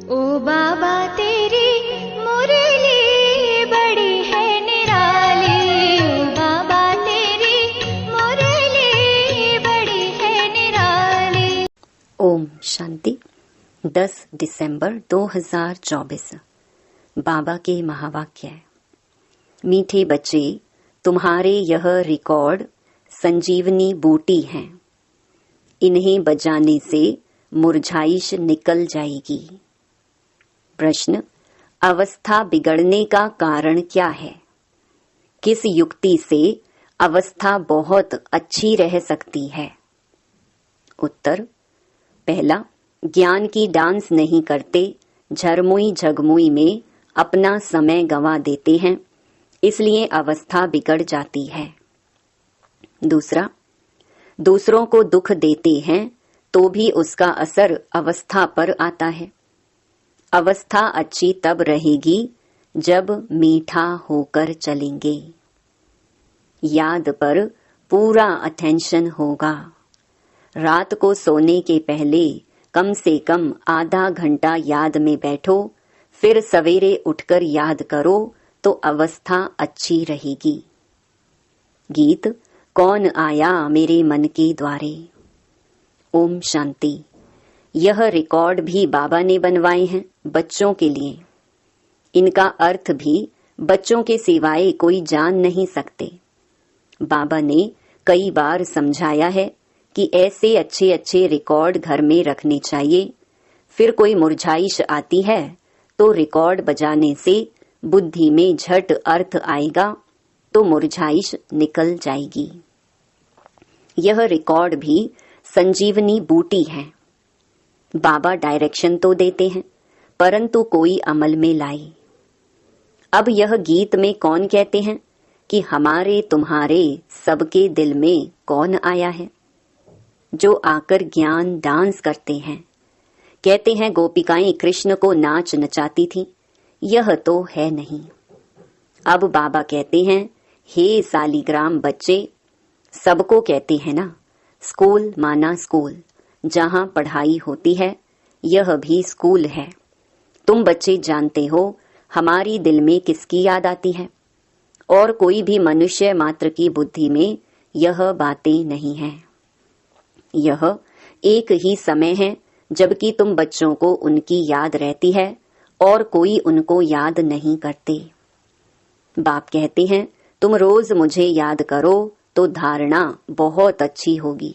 ओ बाबा तेरी मुरली बड़ी है निराली, ओ बाबा तेरी मुरली बड़ी है निराली। ओम शांति। 10 दिसंबर 2024। बाबा के महावाक्य। मीठे बच्चे, तुम्हारे यह रिकॉर्ड संजीवनी बूटी हैं। इन्हें बजाने से मुरझाइश निकल जाएगी। प्रश्न: अवस्था बिगड़ने का कारण क्या है? किस युक्ति से अवस्था बहुत अच्छी रह सकती है? उत्तर: पहला, ज्ञान की डांस नहीं करते, झरमुई झगमुई में अपना समय गंवा देते हैं, इसलिए अवस्था बिगड़ जाती है। दूसरा, दूसरों को दुख देते हैं तो भी उसका असर अवस्था पर आता है। अवस्था अच्छी तब रहेगी जब मीठा होकर चलेंगे। याद पर पूरा अटेंशन होगा। रात को सोने के पहले कम से कम आधा घंटा याद में बैठो, फिर सवेरे उठकर याद करो तो अवस्था अच्छी रहेगी। गीत: कौन आया मेरे मन के द्वारे। ओम शांति। यह रिकॉर्ड भी बाबा ने बनवाए हैं बच्चों के लिए। इनका अर्थ भी बच्चों के सिवाय कोई जान नहीं सकते। बाबा ने कई बार समझाया है कि ऐसे अच्छे अच्छे रिकॉर्ड घर में रखने चाहिए। फिर कोई मुरझाइश आती है तो रिकॉर्ड बजाने से बुद्धि में झट अर्थ आएगा तो मुरझाइश निकल जाएगी। यह रिकॉर्ड भी संजीवनी बूटी है। बाबा डायरेक्शन तो देते हैं परंतु कोई अमल में लाए। अब यह गीत में कौन कहते हैं कि हमारे तुम्हारे सबके दिल में कौन आया है? जो आकर ज्ञान डांस करते हैं। कहते हैं गोपिकाएं कृष्ण को नाच नचाती थीं, यह तो है नहीं। अब बाबा कहते हैं, हे सालीग्राम बच्चे, सबको कहते हैं ना, स्कूल माना स्कूल, जहां पढ़ाई होती है यह भी स्कूल है। तुम बच्चे जानते हो हमारी दिल में किसकी याद आती है, और कोई भी मनुष्य मात्र की बुद्धि में यह बातें नहीं हैं। यह एक ही समय है जबकि तुम बच्चों को उनकी याद रहती है और कोई उनको याद नहीं करते। बाप कहते हैं, तुम रोज मुझे याद करो तो धारणा बहुत अच्छी होगी।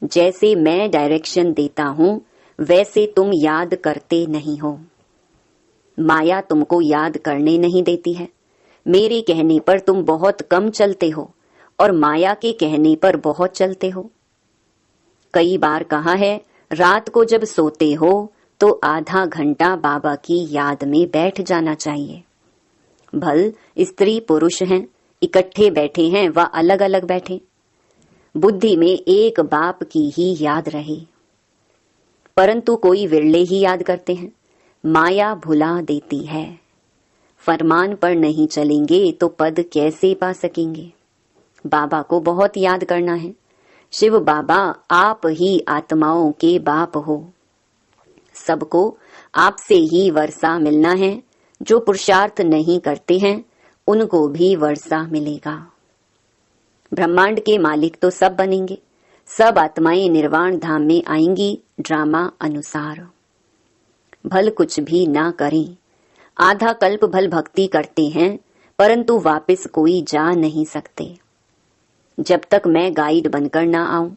जैसे मैं डायरेक्शन देता हूँ वैसे तुम याद करते नहीं हो। माया तुमको याद करने नहीं देती है। मेरे कहने पर तुम बहुत कम चलते हो और माया के कहने पर बहुत चलते हो। कई बार कहा है, रात को जब सोते हो तो आधा घंटा बाबा की याद में बैठ जाना चाहिए। भल स्त्री पुरुष हैं, इकट्ठे बैठे हैं व अलग अलग बैठे, बुद्धि में एक बाप की ही याद रहे। परंतु कोई विरले ही याद करते हैं। माया भुला देती है। फरमान पर नहीं चलेंगे तो पद कैसे पा सकेंगे? बाबा को बहुत याद करना है। शिव बाबा आप ही आत्माओं के बाप हो। सबको आपसे ही वर्षा मिलना है। जो पुरुषार्थ नहीं करते हैं उनको भी वर्षा मिलेगा। ब्रह्मांड के मालिक तो सब बनेंगे। सब आत्माएं निर्वाण धाम में आएंगी ड्रामा अनुसार। भल कुछ भी ना करें। आधा कल्प भल भक्ति करते हैं परंतु वापस कोई जा नहीं सकते। जब तक मैं गाइड बनकर ना आऊं,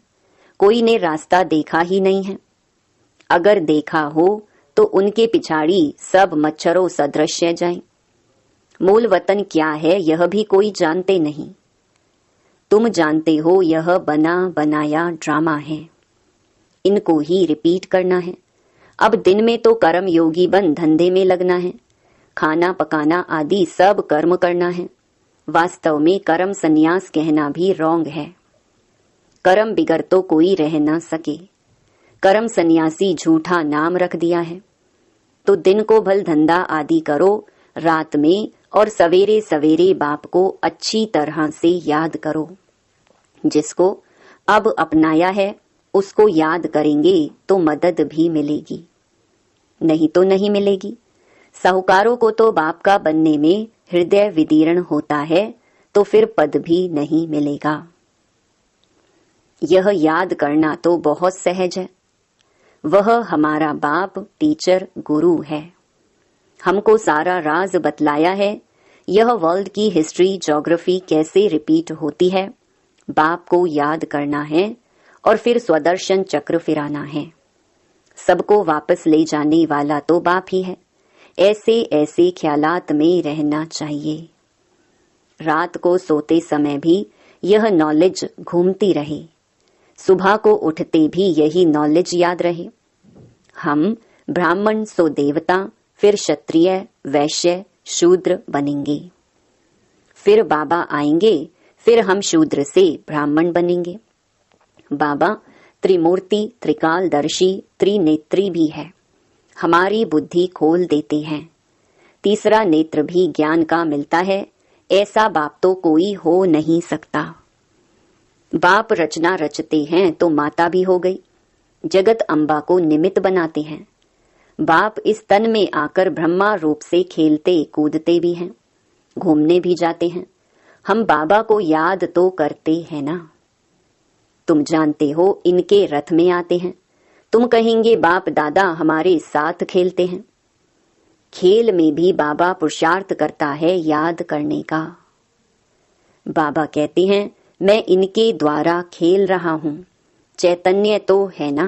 कोई ने रास्ता देखा ही नहीं है। अगर देखा हो तो उनके पिछाड़ी सब मच्छरों सदृश जाएं। मूल वतन क्या है यह भी कोई जानते नहीं। तुम जानते हो यह बना बनाया ड्रामा है। इनको ही रिपीट करना है। अब दिन में तो कर्म योगी बन धंधे में लगना है। खाना पकाना आदि सब कर्म करना है। वास्तव में कर्म संन्यास कहना भी रॉन्ग है। कर्म बिगर तो कोई रह ना सके। कर्म सन्यासी झूठा नाम रख दिया है। तो दिन को भल धंधा आदि करो, रात में और सवेरे सवेरे बाप को अच्छी तरह से याद करो। जिसको अब अपनाया है उसको याद करेंगे तो मदद भी मिलेगी। नहीं तो नहीं मिलेगी। साहूकारों को तो बाप का बनने में हृदय विदीर्ण होता है, तो फिर पद भी नहीं मिलेगा। यह याद करना तो बहुत सहज है। वह हमारा बाप, टीचर, गुरु है। हमको सारा राज बतलाया है। यह वर्ल्ड की हिस्ट्री, ज्योग्राफी कैसे रिपीट होती है, बाप को याद करना है और फिर स्वदर्शन चक्र फिराना है। सबको वापस ले जाने वाला तो बाप ही है। ऐसे ऐसे ख्यालात में रहना चाहिए। रात को सोते समय भी यह नॉलेज घूमती रहे, सुबह को उठते भी यही नॉलेज याद रहे। हम ब्राह्मण सो देवता, फिर क्षत्रिय, वैश्य, शूद्र बनेंगे। फिर बाबा आएंगे, फिर हम शूद्र से ब्राह्मण बनेंगे। बाबा त्रिमूर्ति, त्रिकालदर्शी, त्रिनेत्री भी है। हमारी बुद्धि खोल देते हैं। तीसरा नेत्र भी ज्ञान का मिलता है। ऐसा बाप तो कोई हो नहीं सकता। बाप रचना रचते हैं तो माता भी हो गई। जगत अम्बा को निमित्त बनाते हैं। बाप इस तन में आकर ब्रह्मा रूप से खेलते कूदते भी हैं, घूमने भी जाते हैं। हम बाबा को याद तो करते हैं ना। तुम जानते हो इनके रथ में आते हैं। तुम कहेंगे बाप दादा हमारे साथ खेलते हैं। खेल में भी बाबा पुरुषार्थ करता है याद करने का। बाबा कहते हैं मैं इनके द्वारा खेल रहा हूं, चैतन्य तो है ना।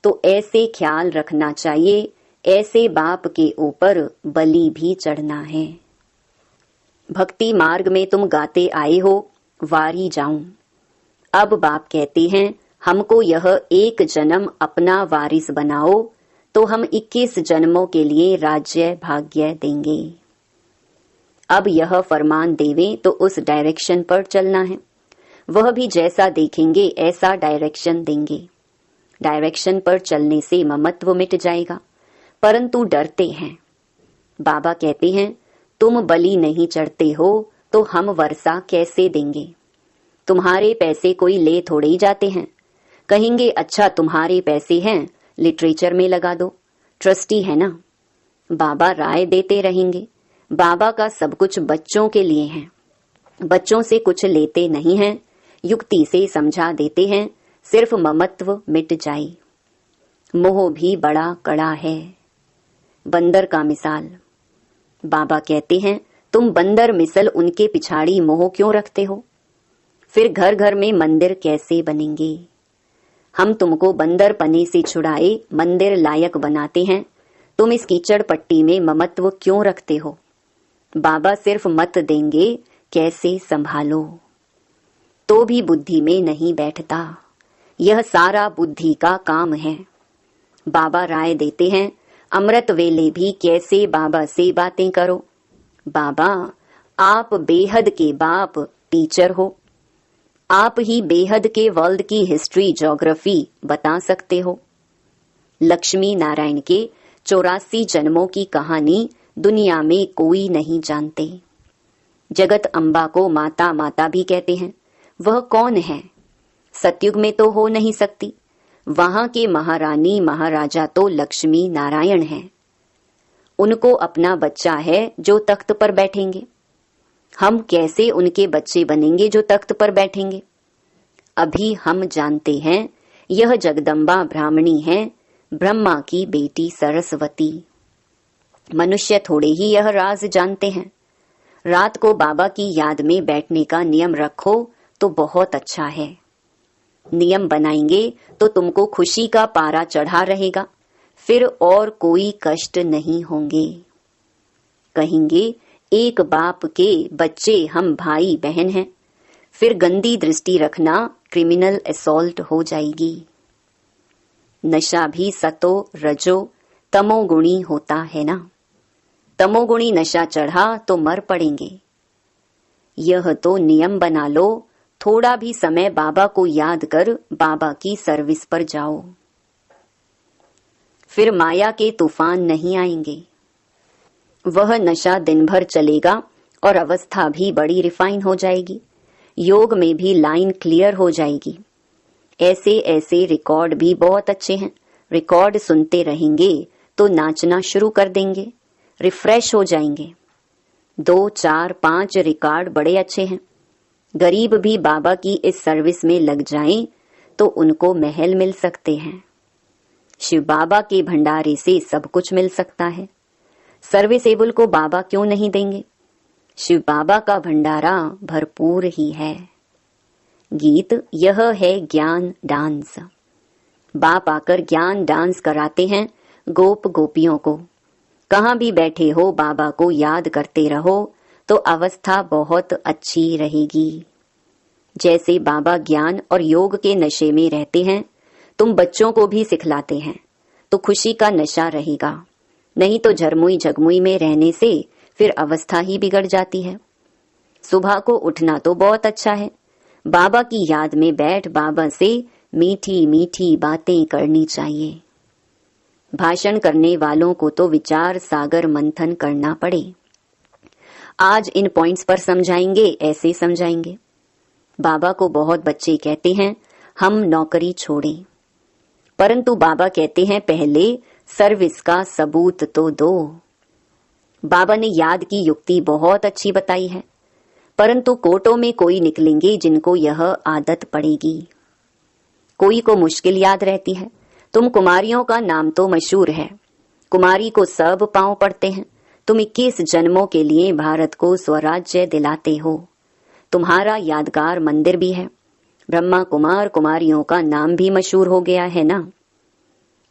तो ऐसे ख्याल रखना चाहिए। ऐसे बाप के ऊपर बलि भी चढ़ना है। भक्ति मार्ग में तुम गाते आए हो, वारी जाऊं। अब बाप कहते हैं हमको यह एक जन्म अपना वारिस बनाओ, तो हम 21 जन्मों के लिए राज्य भाग्य देंगे। अब यह फरमान देवें तो उस डायरेक्शन पर चलना है। वह भी जैसा देखेंगे ऐसा डायरेक्शन देंगे। डायरेक्शन पर चलने से ममत्व मिट जाएगा, परंतु डरते हैं। बाबा कहते हैं तुम बलि नहीं चढ़ते हो तो हम वर्षा कैसे देंगे। तुम्हारे पैसे कोई ले थोड़े ही जाते हैं। कहेंगे अच्छा तुम्हारे पैसे हैं, लिटरेचर में लगा दो, ट्रस्टी है ना। बाबा राय देते रहेंगे। बाबा का सब कुछ बच्चों के लिए है। बच्चों से कुछ लेते नहीं हैं, युक्ति से समझा देते हैं, सिर्फ ममत्व मिट जाए। मोह भी बड़ा कड़ा है। बंदर का मिसाल। बाबा कहते हैं तुम बंदर मिसल उनके पिछाड़ी मोह क्यों रखते हो। फिर घर घर में मंदिर कैसे बनेंगे। हम तुमको बंदर पने से छुड़ाए मंदिर लायक बनाते हैं। तुम इस कीचड़ पट्टी में ममत्व क्यों रखते हो। बाबा सिर्फ मत देंगे, कैसे संभालो। तो भी बुद्धि में नहीं बैठता। यह सारा बुद्धि का काम है। बाबा राय देते हैं अमृत वेले भी कैसे बाबा से बातें करो। बाबा आप बेहद के बाप, टीचर हो। आप ही बेहद के वर्ल्ड की हिस्ट्री, ज्योग्राफी बता सकते हो। लक्ष्मी नारायण के 84 जन्मों की कहानी दुनिया में कोई नहीं जानते। जगत अम्बा को माता माता भी कहते हैं। वह कौन है। सतयुग में तो हो नहीं सकती। वहां के महारानी महाराजा तो लक्ष्मी नारायण हैं। उनको अपना बच्चा है जो तख्त पर बैठेंगे। हम कैसे उनके बच्चे बनेंगे जो तख्त पर बैठेंगे। अभी हम जानते हैं यह जगदम्बा ब्राह्मणी है, ब्रह्मा की बेटी सरस्वती। मनुष्य थोड़े ही यह राज जानते हैं। रात को बाबा की याद में बैठने का नियम रखो तो बहुत अच्छा है। नियम बनाएंगे तो तुमको खुशी का पारा चढ़ा रहेगा, फिर और कोई कष्ट नहीं होंगे। कहेंगे एक बाप के बच्चे हम भाई बहन हैं, फिर गंदी दृष्टि रखना क्रिमिनल असॉल्ट हो जाएगी। नशा भी सतो रजो तमोगुणी होता है ना। तमोगुणी नशा चढ़ा तो मर पड़ेंगे। यह तो नियम बना लो, थोड़ा भी समय बाबा को याद कर बाबा की सर्विस पर जाओ। फिर माया के तूफान नहीं आएंगे। वह नशा दिन भर चलेगा और अवस्था भी बड़ी रिफाइन हो जाएगी। योग में भी लाइन क्लियर हो जाएगी। ऐसे ऐसे रिकॉर्ड भी बहुत अच्छे हैं। रिकॉर्ड सुनते रहेंगे तो नाचना शुरू कर देंगे, रिफ्रेश हो जाएंगे। 2, 4, 5 रिकॉर्ड बड़े अच्छे हैं। गरीब भी बाबा की इस सर्विस में लग जाएं तो उनको महल मिल सकते हैं। शिव बाबा के भंडारे से सब कुछ मिल सकता है। सर्विसेबल को बाबा क्यों नहीं देंगे? शिव बाबा का भंडारा भरपूर ही है। गीत यह है ज्ञान डांस। बाप आकर ज्ञान डांस कराते हैं गोप गोपियों को। कहाँ भी बैठे हो बाबा को याद करते रहो तो अवस्था बहुत अच्छी रहेगी। जैसे बाबा ज्ञान और योग के नशे में रहते हैं, तुम बच्चों को भी सिखलाते हैं तो खुशी का नशा रहेगा। नहीं तो झरमुई झगमुई में रहने से फिर अवस्था ही बिगड़ जाती है। सुबह को उठना तो बहुत अच्छा है। बाबा की याद में बैठ बाबा से मीठी मीठी बातें करनी चाहिए। भाषण करने वालों को तो विचार सागर मंथन करना पड़े। आज इन पॉइंट्स पर समझाएंगे, ऐसे समझाएंगे। बाबा को बहुत बच्चे कहते हैं हम नौकरी छोड़ें, परंतु बाबा कहते हैं पहले सर्विस का सबूत तो दो। बाबा ने याद की युक्ति बहुत अच्छी बताई है, परंतु कोटों में कोई निकलेंगे जिनको यह आदत पड़ेगी। कोई को मुश्किल याद रहती है। तुम कुमारियों का नाम तो मशहूर है, कुमारी को सब पांव पड़ते हैं। तुम 21 जन्मों के लिए भारत को स्वराज्य दिलाते हो। तुम्हारा यादगार मंदिर भी है। ब्रह्मा कुमार कुमारियों का नाम भी मशहूर हो गया है ना।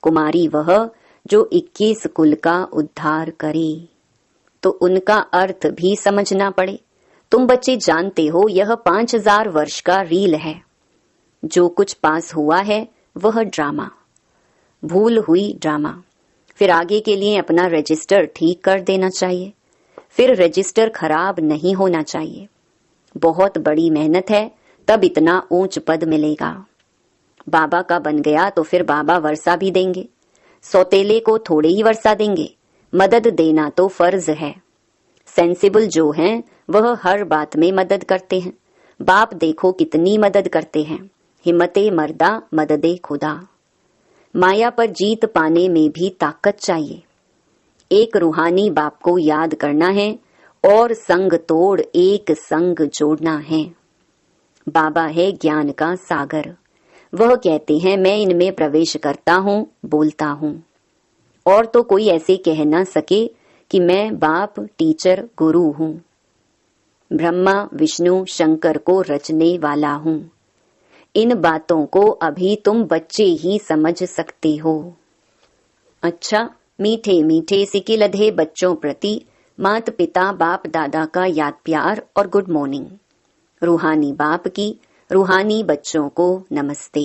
कुमारी वह जो 21 कुल का उद्धार करे, तो उनका अर्थ भी समझना पड़े। तुम बच्चे जानते हो यह 5000 वर्ष का रील है। जो कुछ पास हुआ है वह ड्रामा, भूल हुई ड्रामा। फिर आगे के लिए अपना रजिस्टर ठीक कर देना चाहिए। फिर रजिस्टर खराब नहीं होना चाहिए। बहुत बड़ी मेहनत है, तब इतना ऊंच पद मिलेगा। बाबा का बन गया तो फिर बाबा वर्षा भी देंगे। सौतेले को थोड़े ही वर्षा देंगे। मदद देना तो फर्ज है। सेंसिबल जो हैं वह हर बात में मदद करते हैं। बाप देखो कितनी मदद करते हैं। हिम्मते मर्दा मददे खुदा। माया पर जीत पाने में भी ताकत चाहिए। एक रूहानी बाप को याद करना है और संग तोड़ एक संग जोड़ना है। बाबा है ज्ञान का सागर। वह कहते हैं मैं इनमें प्रवेश करता हूँ, बोलता हूँ, और तो कोई ऐसे कह ना सके कि मैं बाप टीचर गुरु हूँ। ब्रह्मा विष्णु शंकर को रचने वाला हूँ। इन बातों को अभी तुम बच्चे ही समझ सकते हो। अच्छा, मीठे मीठे सिके लधे बच्चों प्रति माता पिता बाप दादा का याद प्यार और गुड मॉर्निंग। रूहानी बाप की रूहानी बच्चों को नमस्ते।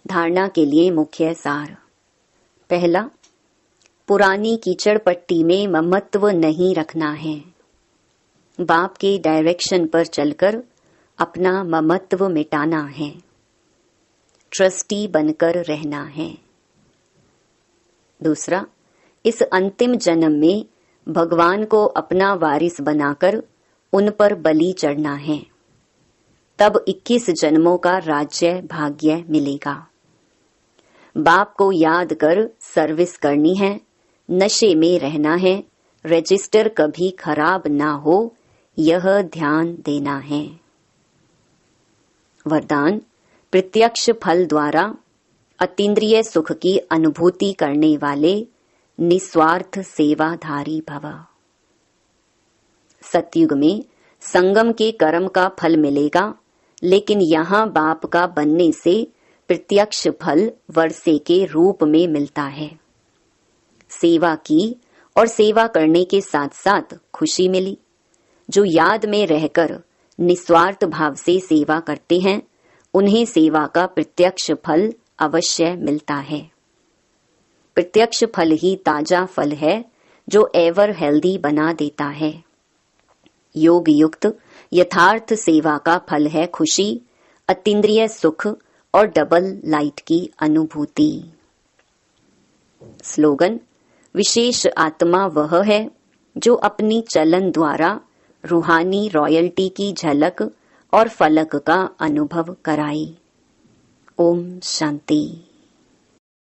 धारणा के लिए मुख्य सार। पहला, पुरानी कीचड़ पट्टी में ममत्व नहीं रखना है। बाप के डायरेक्शन पर चलकर अपना ममत्व मिटाना है। ट्रस्टी बनकर रहना है। दूसरा, इस अंतिम जन्म में भगवान को अपना वारिस बनाकर उन पर बलि चढ़ना है। तब 21 जन्मों का राज्य भाग्य मिलेगा। बाप को याद कर सर्विस करनी है। नशे में रहना है। रजिस्टर कभी खराब ना हो, यह ध्यान देना है। वरदान, प्रत्यक्ष फल द्वारा अतीन्द्रिय सुख की अनुभूति करने वाले निस्वार्थ सेवाधारी भव। सतयुग में संगम के कर्म का फल मिलेगा, लेकिन यहाँ बाप का बनने से प्रत्यक्ष फल वर्षे के रूप में मिलता है। सेवा की और सेवा करने के साथ साथ खुशी मिली। जो याद में रहकर निस्वार्थ भाव से सेवा करते हैं, उन्हें सेवा का प्रत्यक्ष फल अवश्य मिलता है। प्रत्यक्ष फल ही ताजा फल है जो एवर हेल्दी बना देता है। योग युक्त यथार्थ सेवा का फल है खुशी, अतीन्द्रिय सुख और डबल लाइट की अनुभूति। स्लोगन, विशेष आत्मा वह है जो अपनी चलन द्वारा रूहानी रॉयल्टी की झलक और फलक का अनुभव कराए। ओम शांति।